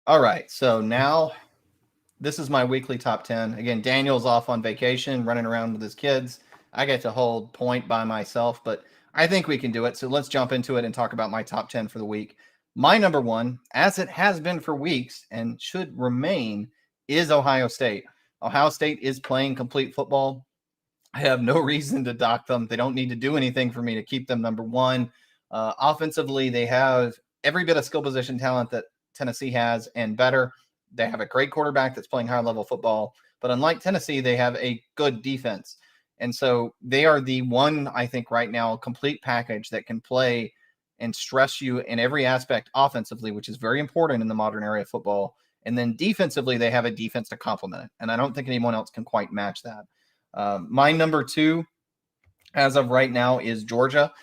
All right, so now this is my weekly top 10. Again, Daniel's off on vacation, running around with his kids. I get to hold point by myself, but I think we can do it. So let's jump into it and talk about my top 10 for the week. My number one, as it has been for weeks and should remain, is Ohio State. Ohio State is playing complete football. I have no reason to dock them. They don't need to do anything for me to keep them number one. Offensively, they have every bit of skill position talent that Tennessee has and better. They have a great quarterback that's playing high level football. But unlike Tennessee, they have a good defense. And so they are the one, I think, right now, complete package that can play and stress you in every aspect offensively, which is very important in the modern era of football. And then defensively, they have a defense to complement it. And I don't think anyone else can quite match that. My number two, as of right now, is Georgia.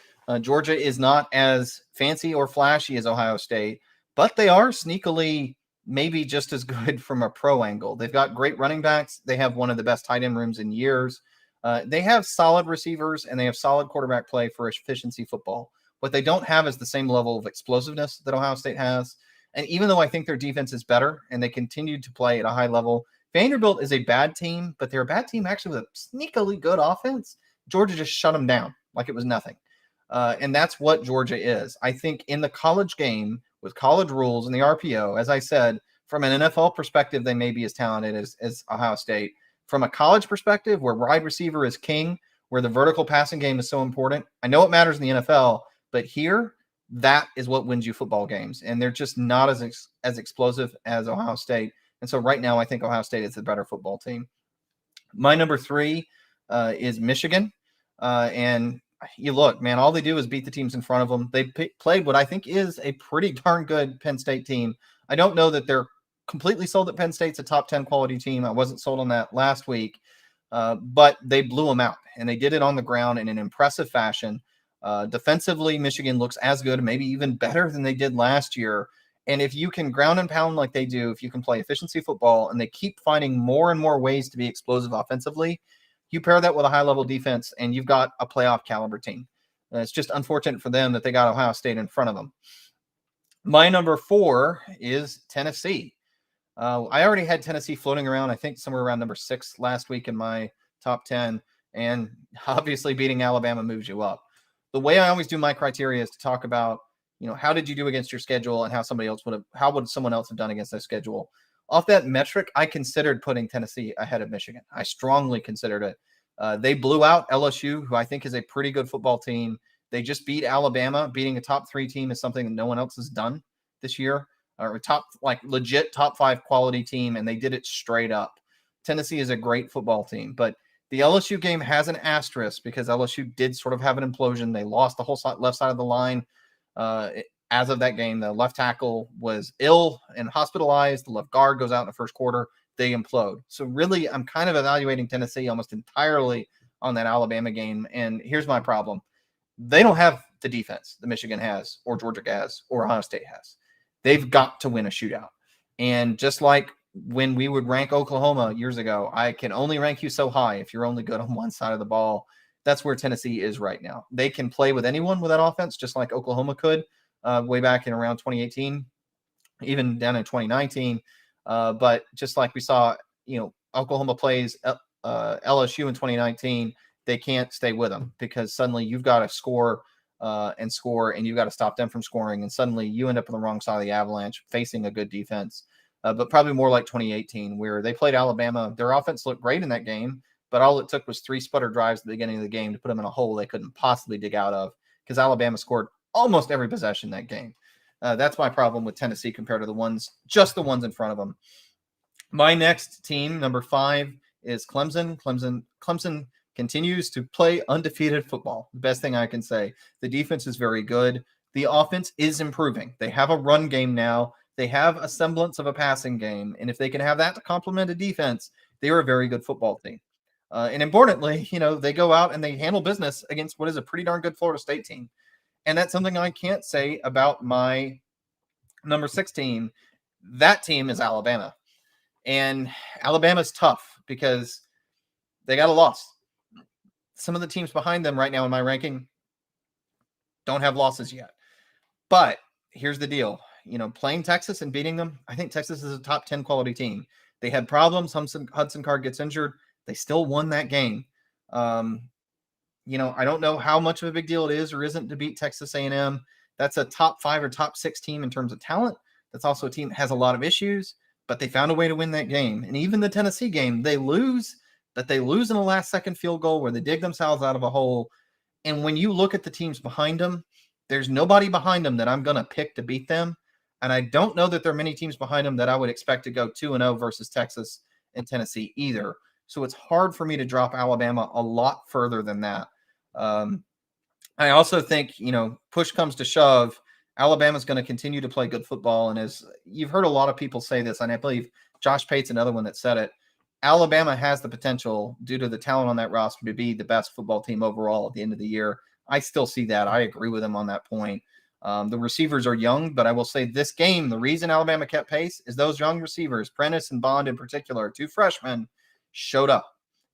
Georgia is not as fancy or flashy as Ohio State, but they are sneakily maybe just as good from a pro angle. They've got great running backs. They have one of the best tight end rooms in years. They have solid receivers and they have solid quarterback play for efficiency football. What they don't have is the same level of explosiveness that Ohio State has. And even though I think their defense is better and they continue to play at a high level, Vanderbilt is a bad team, but they're a bad team actually with a sneakily good offense. Georgia just shut them down like it was nothing. And that's what Georgia is. I think in the college game with college rules and the RPO, as I said, from an NFL perspective, they may be as talented as Ohio State. From a college perspective, where wide receiver is king, where the vertical passing game is so important, I know it matters in the NFL, but here, that is what wins you football games. And they're just not as explosive as Ohio State. And so right now, I think Ohio State is the better football team. My number three is Michigan. And you look, man, all they do is beat the teams in front of them. They played what I think is a pretty darn good Penn State team. I don't know that they're completely sold that Penn State's a top 10 quality team. I wasn't sold on that last week, but they blew them out, and they did it on the ground in an impressive fashion. Defensively, Michigan looks as good, maybe even better than they did last year. And if you can ground and pound like they do, if you can play efficiency football and they keep finding more and more ways to be explosive offensively, you pair that with a high-level defense, and you've got a playoff caliber team. It's just unfortunate for them that they got Ohio State in front of them. My number four is Tennessee. I already had Tennessee floating around, I think somewhere around number 6 last week in my top 10, and obviously beating Alabama moves you up. The way I always do my criteria is to talk about, how did you do against your schedule and how would someone else have done against their schedule? Off that metric, I considered putting Tennessee ahead of Michigan. I strongly considered it. They blew out LSU, who I think is a pretty good football team. They just beat Alabama. Beating a top 3 team is something that no one else has done this year, or legit top 5 quality team, and they did it straight up. Tennessee is a great football team, but the LSU game has an asterisk because LSU did sort of have an implosion. They lost the whole left side of the line. As of that game, the left tackle was ill and hospitalized. The left guard goes out in the first quarter. They implode. So really, I'm kind of evaluating Tennessee almost entirely on that Alabama game. And here's my problem. They don't have the defense that Michigan has or Georgia has or Ohio State has. They've got to win a shootout. And just like when we would rank Oklahoma years ago, I can only rank you so high if you're only good on one side of the ball. That's where Tennessee is right now. They can play with anyone with that offense, just like Oklahoma could way back in around 2018, even down in 2019. But just like we saw, Oklahoma plays LSU in 2019, they can't stay with them because suddenly you've got to score, and you've got to stop them from scoring. And suddenly you end up on the wrong side of the avalanche facing a good defense. But probably more like 2018, where they played Alabama. Their offense looked great in that game, but all it took was 3 sputter drives at the beginning of the game to put them in a hole they couldn't possibly dig out of because Alabama scored almost every possession that game. That's my problem with Tennessee compared to the ones in front of them. My next team, number 5, is Clemson. Clemson continues to play undefeated football. The best thing I can say. The defense is very good. The offense is improving. They have a run game now. They have a semblance of a passing game. And if they can have that to complement a defense, they are a very good football team. And importantly, they go out and they handle business against what is a pretty darn good Florida State team. And that's something I can't say about my number 6 team. That team is Alabama. And Alabama's tough because they got a loss. Some of the teams behind them right now in my ranking don't have losses yet. But here's the deal. playing Texas and beating them, I think Texas is a top 10 quality team. They had problems. Hudson Card gets injured. They still won that game. I don't know how much of a big deal it is or isn't to beat Texas A&M. That's a top 5 or top 6 team in terms of talent. That's also a team that has a lot of issues, but they found a way to win that game. And even the Tennessee game, they lose, but they lose in a last-second field goal where they dig themselves out of a hole. And when you look at the teams behind them, there's nobody behind them that I'm going to pick to beat them. And I don't know that there are many teams behind them that I would expect to go 2-0 versus Texas and Tennessee either. So it's hard for me to drop Alabama a lot further than that. I also think, push comes to shove, Alabama's going to continue to play good football. And as you've heard a lot of people say this, and I believe Josh Pate's another one that said it, Alabama has the potential, due to the talent on that roster, to be the best football team overall at the end of the year. I still see that. I agree with him on that point. The receivers are young, but I will say this game, the reason Alabama kept pace is those young receivers, Prentice and Bond in particular, 2 freshmen, showed up.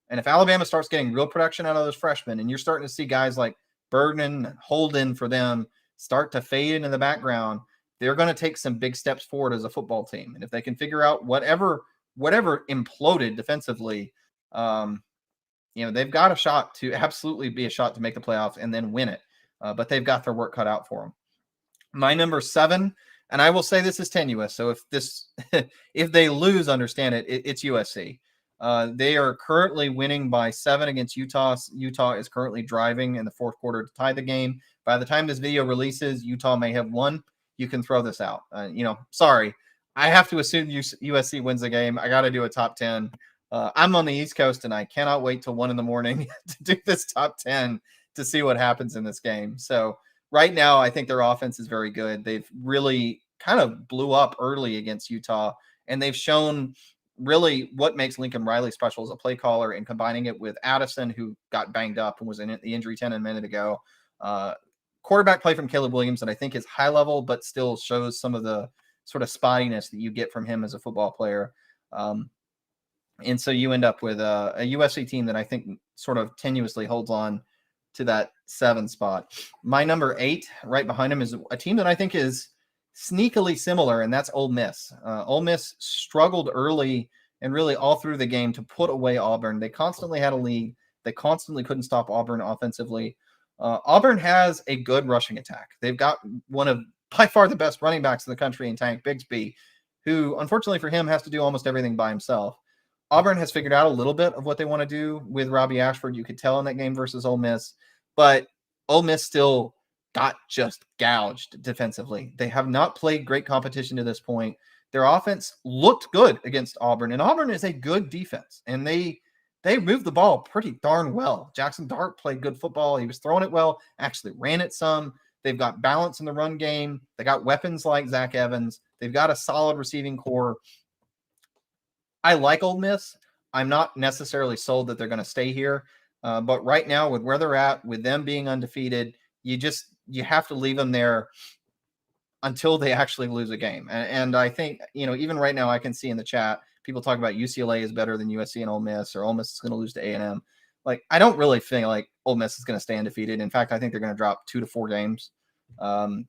And if Alabama starts getting real production out of those freshmen, and you're starting to see guys like Bergman, Holden for them start to fade into the background, they're going to take some big steps forward as a football team. And if they can figure out whatever imploded defensively, they've got a shot to absolutely be a shot to make the playoffs and then win it. But they've got their work cut out for them. My number 7, and I will say this is tenuous. So if they lose, understand it's USC. They are currently winning by 7 against Utah. Utah is currently driving in the fourth quarter to tie the game. By the time this video releases, Utah may have won. You can throw this out. Sorry. I have to assume USC wins the game. I got to do a top 10. I'm on the East Coast, and I cannot wait till 1 a.m. to do this top 10 to see what happens in this game. So right now, I think their offense is very good. They've really kind of blew up early against Utah, and they've shown really what makes Lincoln Riley special as a play caller, and combining it with Addison, who got banged up and was in the injury tent a minute ago. Quarterback play from Caleb Williams that I think is high level, but still shows some of the sort of spottiness that you get from him as a football player. And so you end up with a USC team that I think sort of tenuously holds on to that 7 spot. My number 8 right behind him is a team that I think is sneakily similar, and that's Ole Miss. Ole Miss struggled early and really all through the game to put away Auburn. They constantly had a lead. They constantly couldn't stop Auburn offensively. Auburn has a good rushing attack. They've got one of by far the best running backs in the country in Tank Bigsby, who unfortunately for him has to do almost everything by himself. Auburn has figured out a little bit of what they want to do with Robbie Ashford. You could tell in that game versus Ole Miss, but Ole Miss still got just gouged defensively. They have not played great competition to this point. Their offense looked good against Auburn, and Auburn is a good defense, and they moved the ball pretty darn well. Jackson Dart played good football. He was throwing it well, actually ran it some. They've got balance in the run game. They got weapons like Zach Evans. They've got a solid receiving core. I like Ole Miss. I'm not necessarily sold that they're going to stay here. But right now, with where they're at, with them being undefeated, you have to leave them there until they actually lose a game. And I think, even right now I can see in the chat, people talk about UCLA is better than USC and Ole Miss, or Ole Miss is going to lose to A&M. Like, I don't really feel like Ole Miss is going to stay undefeated. In fact, I think they're going to drop 2 to 4 games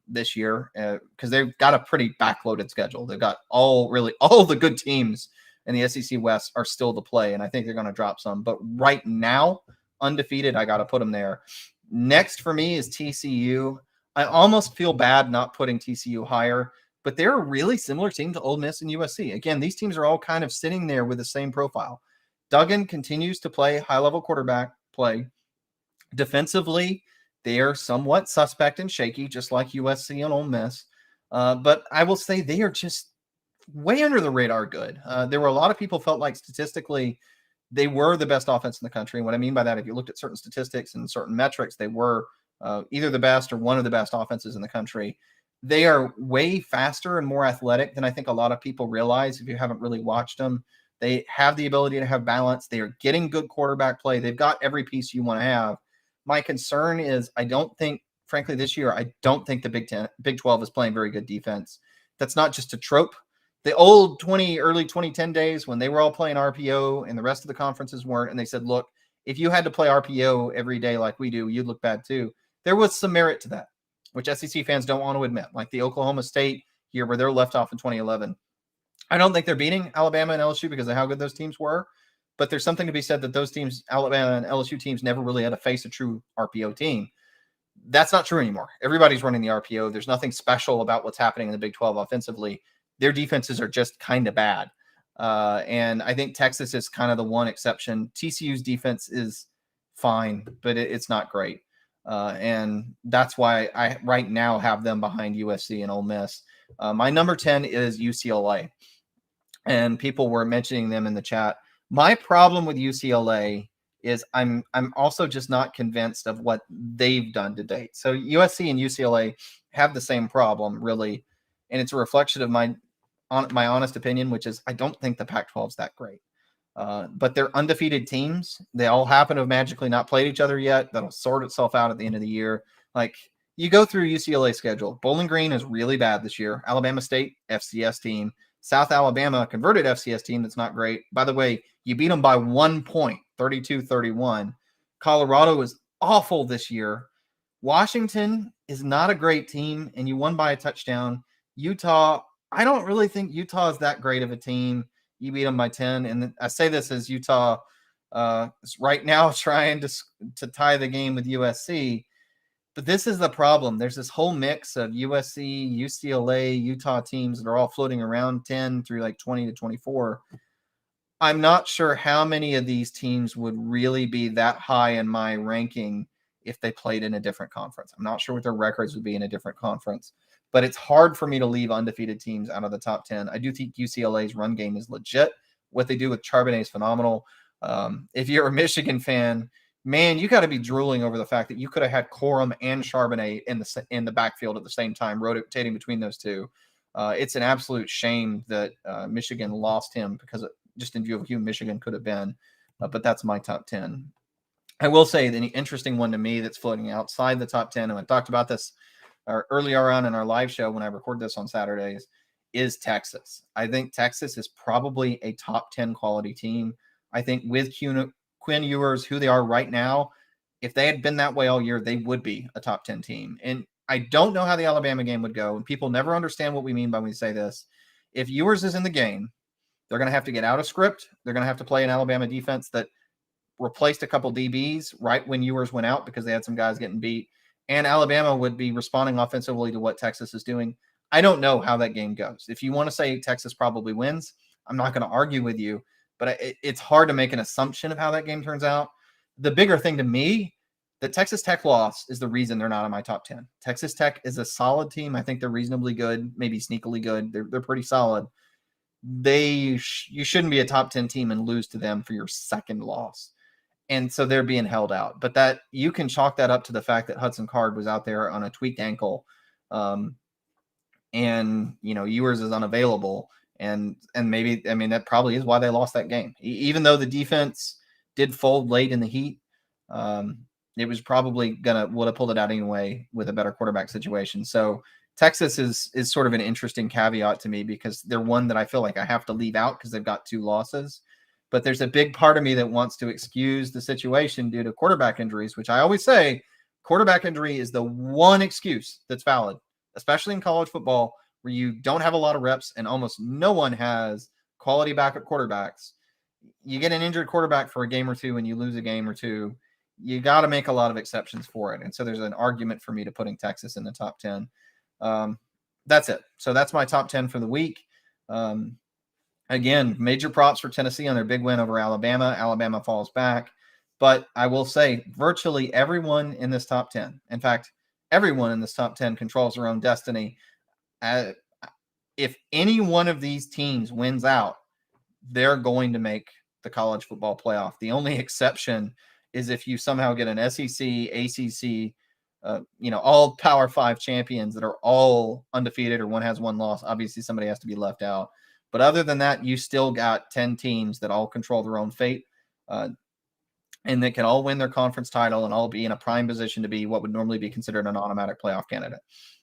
this year because they've got a pretty backloaded schedule. They've got all the good teams in the SEC West are still to play, and I think they're going to drop some. But right now, undefeated, I got to put them there. Next for me is TCU. I almost feel bad not putting TCU higher, but they're a really similar team to Ole Miss and USC. Again, these teams are all kind of sitting there with the same profile. Duggan continues to play high-level quarterback play. Defensively, they are somewhat suspect and shaky, just like USC and Ole Miss. But I will say they are just way under the radar good. There were a lot of people felt like statistically they were the best offense in the country. And what I mean by that, if you looked at certain statistics and certain metrics, they were either the best or one of the best offenses in the country. They are way faster and more athletic than I think a lot of people realize if you haven't really watched them. They have the ability to have balance. They are getting good quarterback play. They've got every piece you want to have. My concern is frankly, this year, I don't think the Big 12 is playing very good defense. That's not just a trope. The old early 2010 days when they were all playing RPO and the rest of the conferences weren't, and they said, look, if you had to play RPO every day like we do, you'd look bad too. There was some merit to that, which SEC fans don't want to admit. Like the Oklahoma State, here where they're left off in 2011. I don't think they're beating Alabama and LSU because of how good those teams were, but there's something to be said that those teams, Alabama and LSU teams, never really had to face a true RPO team. That's not true anymore. Everybody's running the RPO. There's nothing special about what's happening in the Big 12 offensively. Their defenses are just kind of bad. And I think Texas is kind of the one exception. TCU's defense is fine, but it's not great. And that's why I right now have them behind USC and Ole Miss. My number 10 is UCLA. And people were mentioning them in the chat. My problem with UCLA is I'm also just not convinced of what they've done to date. So USC and UCLA have the same problem, really, and it's a reflection of my honest opinion, which is I don't think the Pac-12 is that great. But they're undefeated teams. They all happen to have magically not played each other yet. That'll sort itself out at the end of the year. Like, you go through UCLA schedule. Bowling Green is really bad this year. Alabama State, FCS team. South Alabama, converted FCS team that's not great. By the way, you beat them by 1 point, 32-31. Colorado is awful this year. Washington is not a great team, and you won by a touchdown. Utah, I don't really think Utah is that great of a team. You beat them by 10. And I say this as Utah is right now trying to tie the game with USC. But this is the problem. There's this whole mix of USC, UCLA, Utah teams that are all floating around 10 through like 20 to 24. I'm not sure how many of these teams would really be that high in my ranking if they played in a different conference. I'm not sure what their records would be in a different conference, but it's hard for me to leave undefeated teams out of the top 10. I do think UCLA's run game is legit. What they do with Charbonnet is phenomenal. If you're a Michigan fan, man, you got to be drooling over the fact that you could have had Corum and Charbonnet in the backfield at the same time, rotating between those two. It's an absolute shame that Michigan lost him because just in view of who Michigan could have been. But that's my top 10. I will say the interesting one to me that's floating outside the top 10, and I talked about this earlier on in our live show when I record this on Saturdays, is Texas. I think Texas is probably a top 10 quality team. I think with Quinn Ewers, who they are right now, if they had been that way all year, they would be a top 10 team. And I don't know how the Alabama game would go. And people never understand what we mean by when we say this. If Ewers is in the game, they're going to have to get out of script. They're going to have to play an Alabama defense that replaced a couple DBs right when Ewers went out because they had some guys getting beat. And Alabama would be responding offensively to what Texas is doing. I don't know how that game goes. If you want to say Texas probably wins, I'm not going to argue with you. But it's hard to make an assumption of how that game turns out. The bigger thing to me, the Texas Tech loss is the reason they're not in my top 10. Texas Tech is a solid team. I think they're reasonably good, maybe sneakily good. They're pretty solid. You shouldn't be a top 10 team and lose to them for your second loss. And so they're being held out. But that you can chalk that up to the fact that Hudson Card was out there on a tweaked ankle. And, Ewers is unavailable. And maybe, I mean, that probably is why they lost that game. Even though the defense did fold late in the heat, it was probably would have pulled it out anyway with a better quarterback situation. So Texas is sort of an interesting caveat to me because they're one that I feel like I have to leave out because they've got 2 losses. But there's a big part of me that wants to excuse the situation due to quarterback injuries, which I always say quarterback injury is the one excuse that's valid, especially in college football, where you don't have a lot of reps and almost no one has quality backup quarterbacks. You get an injured quarterback for a game or two and you lose a game or two, you got to make a lot of exceptions for it. And so there's an argument for me to putting Texas in the top 10. That's it. So that's my top 10 for the week. Again, major props for Tennessee on their big win over Alabama. Alabama falls back. But I will say virtually everyone in this top 10, in fact, everyone in this top 10 controls their own destiny. If any one of these teams wins out, they're going to make the college football playoff. The only exception is if you somehow get an SEC, ACC, all Power 5 champions that are all undefeated or one has one loss. Obviously, somebody has to be left out. But other than that, you still got 10 teams that all control their own fate and that can all win their conference title and all be in a prime position to be what would normally be considered an automatic playoff candidate.